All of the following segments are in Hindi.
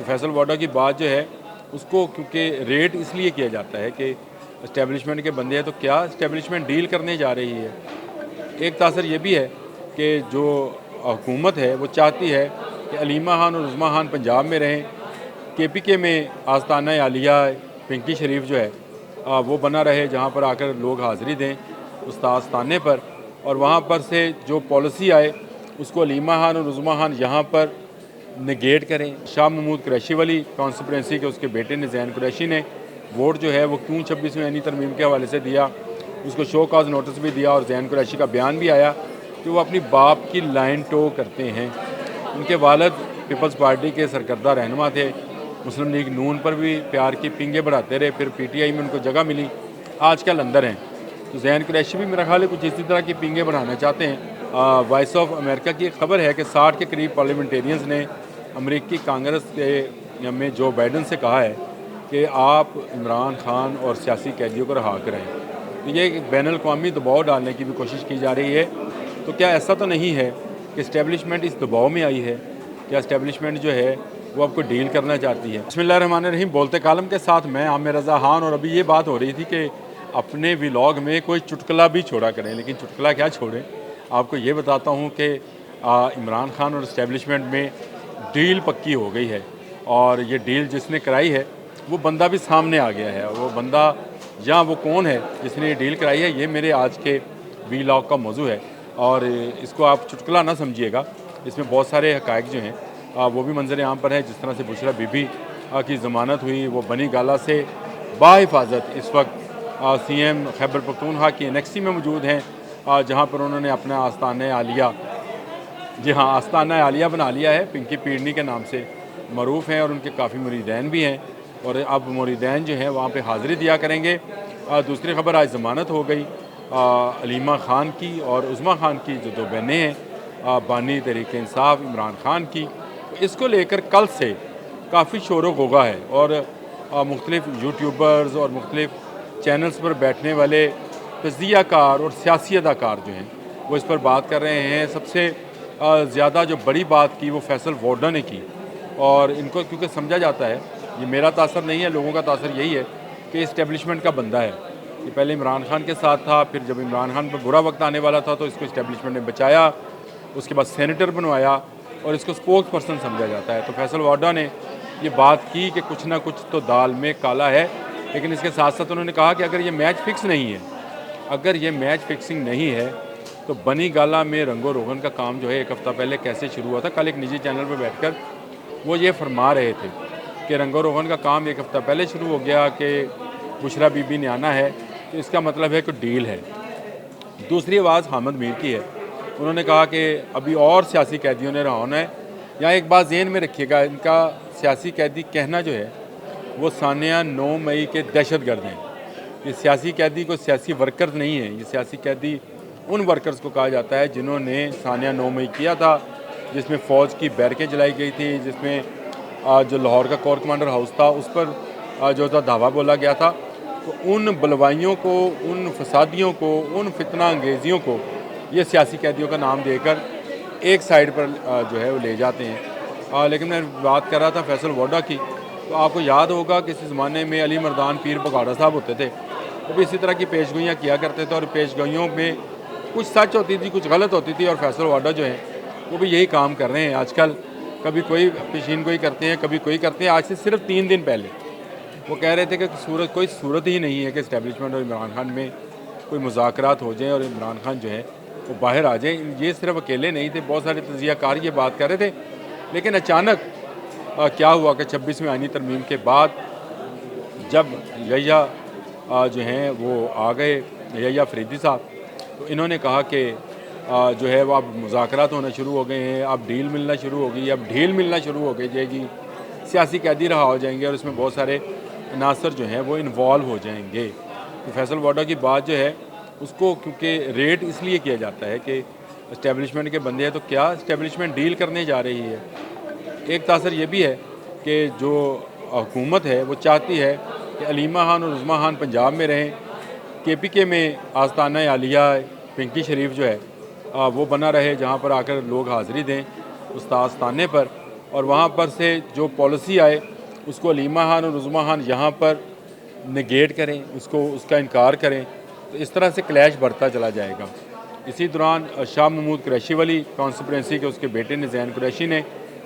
फैसल वाडा की बात जो है उसको क्योंकि रेट इसलिए किया जाता है कि इस्टेब्लिशमेंट के बंदे हैं, तो क्या इस्टेब्लिशमेंट डील करने जा रही है। एक तासर ये भी है कि जो हुकूमत है वो चाहती है कि अलीमा खान और उज़्मा खान पंजाब में रहें, KPK में आस्ताना आलिया पिंकी शरीफ जो है वो बना रहे, जहाँ पर आकर लोग हाज़िरी दें उस आस्ताने पर, और वहाँ पर से जो पॉलिसी आए उसको अलीमा खान और उज़्मा खान यहाँ पर नेगेट करें। शाह महमूद कुरैशी वाली कॉन्स्टिट्यूंसी के उसके बेटे ने ज़ैन कुरैशी ने वोट जो है वो क्यों 26वीं आईनी तरमीम के हवाले से दिया, उसको शो काज नोटिस भी दिया और ज़ैन कुरैशी का बयान भी आया कि वो अपनी बाप की लाइन टो करते हैं। उनके वालिद पीपल्स पार्टी के सरकर्दा रहनुमा थे, मुस्लिम लीग नून पर भी प्यार की पिंगे बढ़ाते रहे, फिर PTI में उनको जगह मिली, आजकल अंदर हैं। तो ज़ैन कुरैशी भी मेरा ख्याल है कुछ इसी तरह की पिंगे बढ़ाना चाहते हैं। वॉइस ऑफ अमेरिका की एक खबर है कि 60 के करीब पार्लियामेंटेरियंस ने अमेरिकी कांग्रेस के में जो बाइडन से कहा है कि आप इमरान खान और सियासी कैदियों को रहा करें। तो ये एक बैनुल-अक़वामी दबाव डालने की भी कोशिश की जा रही है। तो क्या ऐसा तो नहीं है कि इस्टेब्लिशमेंट इस दबाव में आई है? क्या इस्टेब्लिशमेंट जो है वो आपको डील करना चाहती है? बिस्मिल्लाहिर्रहमानिर्रहीम। बोलते कालम के साथ मैं आमिर रज़ा खान। और अभी ये बात हो रही थी कि अपने व्लॉग में कोई चुटकुला भी छोड़ा करें, लेकिन चुटकुला क्या छोड़ें, आपको ये बताता हूँ कि इमरान खान और इस्टेब्लिशमेंट में डील पक्की हो गई है, और ये डील जिसने कराई है वो बंदा भी सामने आ गया है। वो बंदा या वो कौन है जिसने ये डील कराई है, ये मेरे आज के व्लॉग का मौजू है। और इसको आप चुटकुला ना समझिएगा, इसमें बहुत सारे हक़ाइक़ जो हैं वो भी मंजर आम पर है। जिस तरह से बुशरा बीबी की ज़मानत हुई, वो बनी गाला से बाहिफाजत इस वक्त CM खैबर पख्तूनख्वा की NXT में मौजूद हैं, जहाँ पर उन्होंने अपना आस्ताना आलिया, जी हाँ, आस्ताना आलिया बना लिया है। पिंकी पीड़नी के नाम से मरूफ़ हैं और उनके काफ़ी मुरीदैन भी हैं, और अब मुरीदैन जो हैं वहाँ पे हाज़िरी दिया करेंगे। दूसरी खबर, आज ज़मानत हो गई अलीमा खान की और उज़्मा खान की, जो दो बहनें हैं, बानी तहरीक इंसाफ इमरान खान की। तो इसको लेकर कल से काफ़ी शोर गोगा है, और मुख्तलिफ़ यूट्यूबर्स और मुख्तलिफ़ चैनल्स पर बैठने वाले तज्ज़ियाकार और सियासी अदाकार जो हैं वो इस पर बात कर रहे हैं। सबसे ज़्यादा जो बड़ी बात की वो फैसल वाडा ने की, और इनको क्योंकि समझा जाता है, ये मेरा तासर नहीं है, लोगों का तासर यही है कि इस्टेब्लिशमेंट का बंदा है। ये पहले इमरान खान के साथ था, फिर जब इमरान खान पर बुरा वक्त आने वाला था तो इसको इस्टेब्लिशमेंट ने बचाया, उसके बाद सेनेटर बनवाया और इसको स्पोक्स पर्सन समझा जाता है। तो फैसल वाडा ने ये बात की कि कुछ ना कुछ तो दाल में काला है, लेकिन इसके साथ साथ उन्होंने कहा कि अगर ये मैच फिक्स नहीं है, अगर ये मैच फिक्सिंग नहीं है तो बनी गाला में रंगो रोगन का काम जो है एक हफ़्ता पहले कैसे शुरू हुआ था। कल एक निजी चैनल पर बैठकर वो ये फरमा रहे थे कि रंगो रोगन का काम एक हफ़्ता पहले शुरू हो गया कि बुशरा बीबी ने आना है, तो इसका मतलब है कि डील है। दूसरी आवाज़ हामिद मीर की है, उन्होंने कहा कि अभी और सियासी कैदियों ने रहा होना है। यहाँ एक बात ज़हन में रखिएगा, इनका सियासी कैदी कहना जो है वो सानिया 9 मई के दहशतगर्द हैं। ये सियासी कैदी कोई सियासी वर्कर नहीं है, ये सियासी कैदी उन वर्कर्स को कहा जाता है जिन्होंने सानिया 9 मई किया था, जिसमें फ़ौज की बैरकें जलाई गई थी, जिसमें जो लाहौर का कोर कमांडर हाउस था उस पर जो था धावा बोला गया था। तो उन बलवाइयों को, उन फसादियों को, उन फितना अंगेज़ियों को ये सियासी कैदियों का नाम देकर एक साइड पर जो है वो ले जाते हैं। लेकिन मैं बात कर रहा था फैसल वाडा की, तो आपको याद होगा कि इस ज़माने में अली मर्दान पीर बगाड़ा साहब होते थे, वो भी इसी तरह की पेशगोइयाँ किया करते थे, और पेशगोइयों में कुछ सच होती थी, कुछ गलत होती थी, और फैसल वाडा जो है वो भी यही काम कर रहे हैं आजकल। कभी कोई पेशीन गोई करते हैं, कभी कोई करते हैं। आज से सिर्फ 3 दिन पहले वो कह रहे थे कि कोई सूरत ही नहीं है कि इस्टेब्लिशमेंट और इमरान खान में कोई मुज़ाकरात हो जाएँ और इमरान खान जो है वो बाहर आ जाए। ये सिर्फ अकेले नहीं थे, बहुत सारे तज्ज़ियाकार ये बात कर रहे थे। लेकिन अचानक क्या हुआ कि 26वीं आईनी तरमीम के बाद जब यहिया जो हैं वो आ गए, यहिया अफरीदी साहब, तो इन्होंने कहा कि जो है वो अब मुज़ाकरात होना शुरू हो गए हैं, अब डील मिलना शुरू हो गई, अब ढील मिलना शुरू हो गई जाएगी, सियासी कैदी रहा हो जाएंगे और इसमें बहुत सारे अनासर जो हैं वो इन्वॉल्व हो जाएंगे। तो फैसल वाडा की बात जो है उसको क्योंकि रेट इसलिए किया जाता है कि इस्टेब्लिशमेंट के बंदे हैं, तो क्या इस्टेब्लिशमेंट डील करने जा रही है। एक तासर ये भी है कि जो हुकूमत है वो चाहती है कि अलीमा खान और उज़्मा खान पंजाब में रहें, KPK में आस्ताना आलिया पिंकी शरीफ जो है वो बना रहे, जहाँ पर आकर लोग हाज़िरी दें उस आस्ताने पर, और वहाँ पर से जो पॉलिसी आए उसको अलीमा खान और उज़मा खान यहाँ पर नेगेट करें, उसका इनकार करें, तो इस तरह से क्लैश बढ़ता चला जाएगा। इसी दौरान शाह महमूद कुरैशी वाली कॉन्स्टिट्यूंसी के उसके बेटे ने ज़ैन कुरैशी ने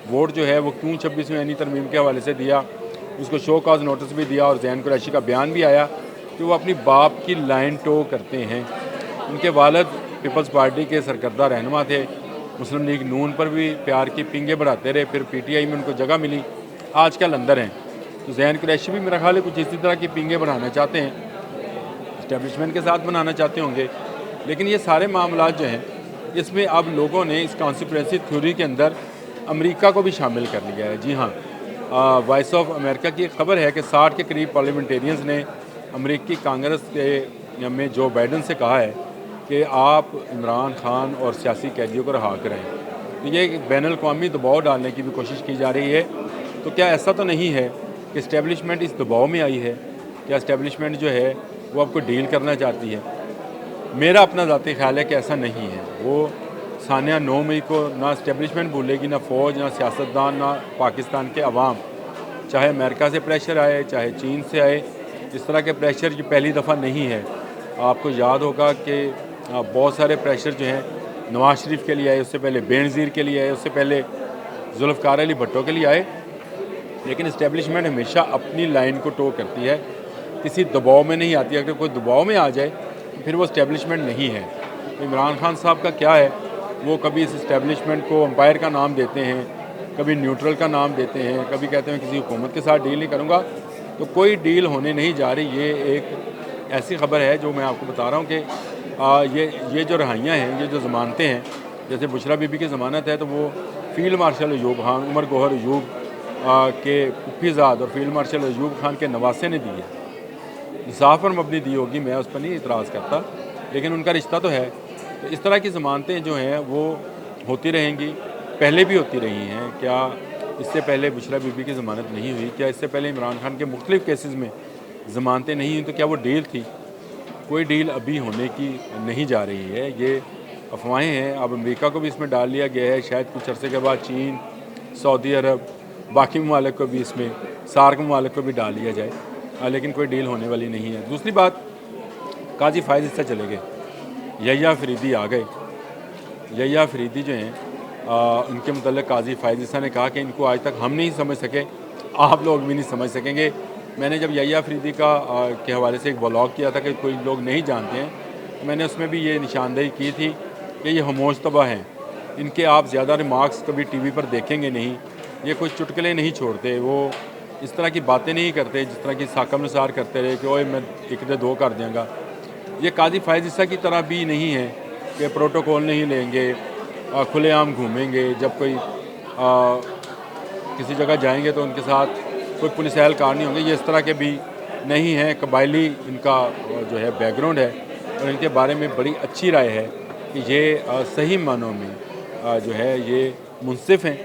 वोट जो है वो क्यों 26वीं आईनी तरमीम के हवाले से दिया, उसको शो कॉज नोटिस भी दिया और ज़ैन कुरैशी का बयान भी आया कि वो अपनी बाप की लाइन टो करते हैं। उनके वालिद पीपल्स पार्टी के सरकर्दा रहनुमा थे, मुस्लिम लीग नून पर भी प्यार की पिंगे बढ़ाते रहे, फिर PTI में उनको जगह मिली, आजकल अंदर हैं। तो ज़ैन कुरैशी भी मेरा ख्याल है कुछ इसी तरह की पिंगे बढ़ाना चाहते हैं, इस्टेब्लिशमेंट के साथ बनाना चाहते होंगे। लेकिन ये सारे मामलात जो हैं इसमें अब लोगों ने इस कॉन्स्पिरेसी थ्योरी के अंदर अमेरिका को भी शामिल कर लिया है। जी हाँ, वॉइस ऑफ अमेरिका की एक खबर है कि 60 के करीब पार्लियामेंटेरियंस ने अमेरिकी कांग्रेस के में जो बाइडन से कहा है कि आप इमरान खान और सियासी कैदियों को रिहा कराएं। तो ये एक बैनुल-अक़वामी दबाव डालने की भी कोशिश की जा रही है। तो क्या ऐसा तो नहीं है कि इस्टेब्लिशमेंट इस दबाव में आई है? क्या इस्टेब्लिशमेंट जो है वो आपको डील करना चाहती है? मेरा अपना ज़ाती ख्याल है कि ऐसा नहीं है। वो सानिया 9 मई को ना इस्टेब्लिशमेंट भूलेगी, ना फ़ौज, ना सियासतदान, ना पाकिस्तान के अवाम। चाहे अमेरिका से प्रेशर आए, चाहे चीन से आए, इस तरह के प्रेशर ये पहली दफ़ा नहीं है। आपको याद होगा कि बहुत सारे प्रेशर जो हैं नवाज शरीफ के लिए आए, उससे पहले बेनज़ीर के लिए आए, उससे पहले जुल्फ़िकार अली भुट्टो के लिए आए। लेकिन इस्टेब्लिशमेंट हमेशा अपनी लाइन को टो करती है, किसी दबाव में नहीं आती। अगर कोई दबाव में आ जाए तो फिर वो इस्टेब्लिशमेंट नहीं है। तो इमरान खान साहब का क्या है, वो कभी इस इस्टेब्लिशमेंट को एम्पायर का नाम देते हैं, कभी न्यूट्रल का नाम देते हैं, कभी कहते हैं किसी हुकूमत के साथ डील नहीं करूँगा। तो कोई डील होने नहीं जा रही। ये एक ऐसी खबर है जो मैं आपको बता रहा हूँ कि ये जो रहाइयाँ हैं, ये जो ज़मानतें हैं, जैसे बुशरा बीबी की ज़मानत है तो वो फील्ड मार्शल अयूब खान, उमर गौहर अयूब के कुफ़ीज़ाद और फील्ड मार्शल अयूब खान के नवासे ने दी है। इंसाफ पर मबनी दी होगी, मैं उस पर नहीं इतराज़ करता, लेकिन उनका रिश्ता तो है। तो इस तरह की ज़मानतें जो हैं वो होती रहेंगी, पहले भी होती रही हैं। क्या इससे पहले बुशरा बीबी की ज़मानत नहीं हुई? क्या इससे पहले इमरान खान के मुख्तलिफ़ केसेस में ज़मानतें नहीं हुई? तो क्या वो डील थी? कोई डील अभी होने की नहीं जा रही है। ये अफवाहें हैं। अब अमेरिका को भी इसमें डाल लिया गया है, शायद कुछ अरसे के बाद चीन, सऊदी अरब, बाकी ममालिक को भी इसमें, सार्क ममालिक को भी डाल लिया जाए, लेकिन कोई डील होने वाली नहीं है। दूसरी बात, काजी फायज़ इससे चले गए, यहिया फरीदी आ गए। यहिया फरीदी जो हैं उनके मतलब काजी फायज़ ने कहा कि इनको आज तक हम नहीं समझ सके, आप लोग भी नहीं समझ सकेंगे। मैंने जब यहिया फरीदी के हवाले से एक व्लॉग किया था कि कोई लोग नहीं जानते हैं, तो मैंने उसमें भी ये निशानदेही की थी कि ये खामोश तबाह हैं। इनके आप ज़्यादा रिमार्क्स कभी TV पर देखेंगे नहीं। ये कोई चुटकुले नहीं छोड़ते, वो इस तरह की बातें नहीं करते जिस तरह की साकम निसार करते रहे कि ओए मैं एक दे दो कर देंगा। ये काजी फायज़ की तरह भी नहीं है कि प्रोटोकॉल नहीं लेंगे, खुलेआम घूमेंगे, जब कोई किसी जगह जाएंगे तो उनके साथ कोई पुलिस एहलकार नहीं होंगे। ये इस तरह के भी नहीं हैं। कबायली इनका जो है बैकग्राउंड है और इनके बारे में बड़ी अच्छी राय है कि ये सही मानों में जो है ये मुनसिफ़ हैं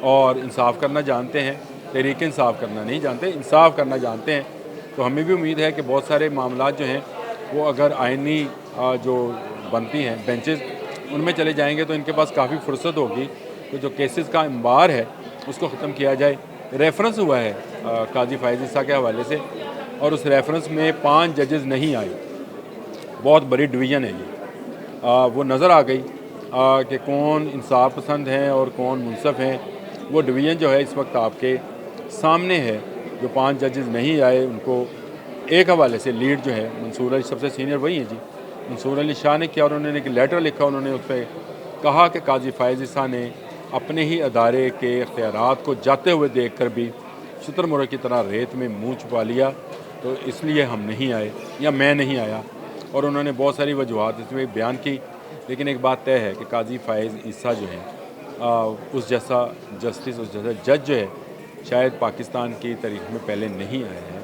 और इंसाफ करना जानते हैं। तहरीक इंसाफ करना नहीं जानते, इंसाफ करना जानते हैं। तो हमें भी उम्मीद है कि बहुत सारे मामलात जो हैं वो अगर आइनी जो बनती हैं बेंचेस, उनमें चले जाएंगे तो इनके पास काफ़ी फुर्सत होगी। तो जो केसेस का अंबार है उसको ख़त्म किया जाए। रेफरेंस हुआ है काजी फायज़ के हवाले से और उस रेफरेंस में 5 जजेस नहीं आए। बहुत बड़ी डिवीज़न है ये। वो नज़र आ गई कि कौन इंसाफ पसंद हैं और कौन मुनसफ़ हैं। वो डिवीज़न जो है इस वक्त आपके सामने है। जो 5 जजेस नहीं आए उनको एक हवाले से लीड जो है मंसूर अली, सबसे सीनियर वही हैं जी, मंसूर अली शाह ने किया और उन्होंने एक लेटर लिखा। उन्होंने उस पर कहा कि काजी फायज़ ने अपने ही अदारे के इख्तियारात को जाते हुए देख कर भी शुतुरमुर्ग की तरह रेत में मुँह छुपा लिया, तो इसलिए हम नहीं आए या मैं नहीं आया। और उन्होंने बहुत सारी वजूहत इसमें बयान की। लेकिन एक बात तय है कि काजी फायज़ जो हैं उस जैसा जस्टिस, उस जैसा जज जो है शायद पाकिस्तान की तारीख में पहले नहीं आया है,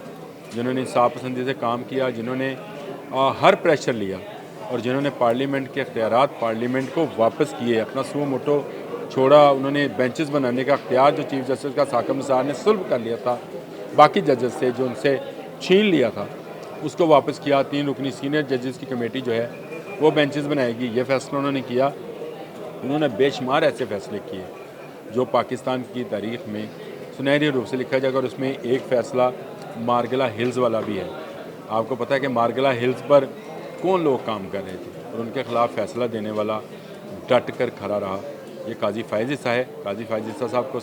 जिन्होंने इंसाफ पसंदी से काम किया, जिन्होंने हर प्रेशर लिया और जिन्होंने पार्लियामेंट के इख्तियारात पार्लियामेंट को वापस किए, अपना सुओ मोटो छोड़ा। उन्होंने बेंचेस बनाने का इख्तियार जो चीफ जस्टिस का साकम निसार ने सुल्ब कर लिया था बाकी जजेस से, जो उनसे छीन लिया था, उसको वापस किया। 3 रुकनी सीनियर जजेस की कमेटी जो है वो बेंचेस बनाएगी, ये फ़ैसला उन्होंने किया। उन्होंने बेशुमार ऐसे फ़ैसले किए जो पाकिस्तान की तारीख में सुनहरे रूप से लिखा जाएगा। और उसमें एक फ़ैसला मारगला हिल्स वाला भी है। आपको पता है कि मारगला हिल्स पर कौन लोग काम कर रहे थे और उनके ख़िलाफ़ फ़ैसला देने वाला डट कर खड़ा रहा। ये काजी फ़ाइज़ ईसा है। काजी फ़ाइज़ ईसा साहब को